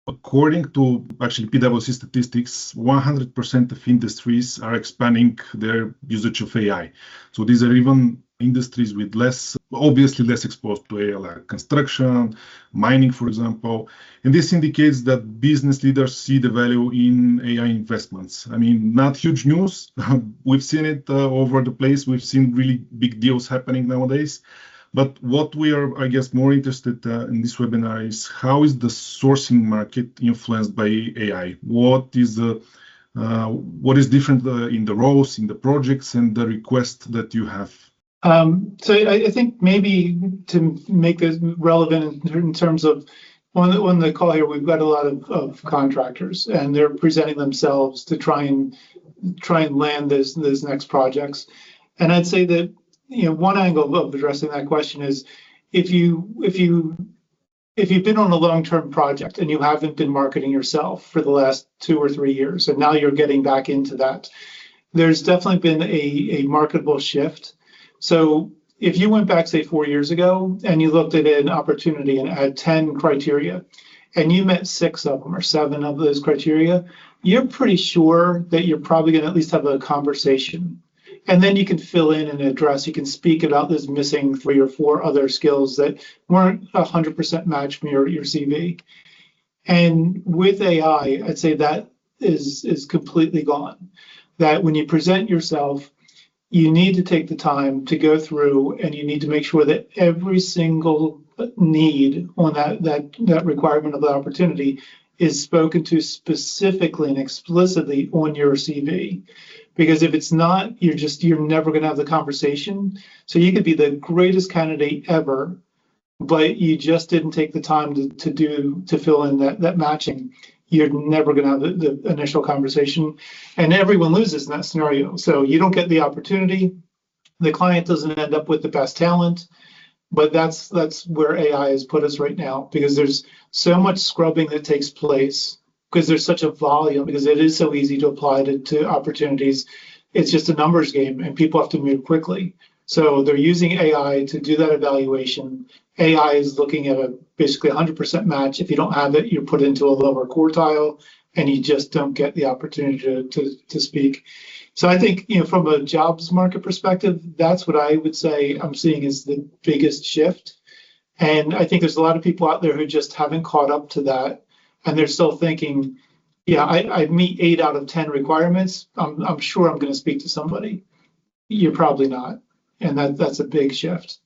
According to actually PwC statistics, 100% of industries are expanding their usage of AI. So these are even industries with obviously less exposed to AI, like construction, mining, for example. And this indicates that business leaders see the value in AI investments. I mean, not huge news. We've seen it over the place. We've seen really big deals happening nowadays. But what we are, I guess, more interested in this webinar is how is the sourcing market influenced by AI? What is different in the roles, in the projects, and the requests that you have? So I think maybe to make this relevant in terms of on the call here, we've got a lot of contractors, and they're presenting themselves to try and land those next projects. And I'd say that one angle of addressing that question is if you've been on a long-term project and you haven't been marketing yourself for the last 2 or 3 years, and now you're getting back into that, there's definitely been a marketable shift. So if you went back, say, 4 years ago and you looked at an opportunity and had 10 criteria and you met 6 of them or 7 of those criteria, you're pretty sure that you're probably going to at least have a conversation. And then you can fill in and address, you can speak about those missing 3 or 4 other skills that weren't 100% matched from your CV. And with AI, I'd say that is completely gone. That when you present yourself, you need to take the time to go through and you need to make sure that every single need on that requirement of the opportunity is spoken to specifically and explicitly on your CV. Because if it's not, you're never going to have the conversation. So you could be the greatest candidate ever, but you just didn't take the time to fill in that matching. You're never going to have the initial conversation, and everyone loses in that scenario. So you don't get the opportunity. The client doesn't end up with the best talent, but that's where AI has put us right now, because there's so much scrubbing that takes place. Because there's such a volume, because it is so easy to apply to opportunities. It's just a numbers game, and people have to move quickly. So they're using AI to do that evaluation. AI is looking at basically 100% match. If you don't have it, you're put into a lower quartile, and you just don't get the opportunity to speak. So I think, from a jobs market perspective, that's what I would say I'm seeing is the biggest shift. And I think there's a lot of people out there who just haven't caught up to that. And they're still thinking, yeah, I meet 8 out of 10 requirements. I'm sure I'm going to speak to somebody. You're probably not. And that's a big shift.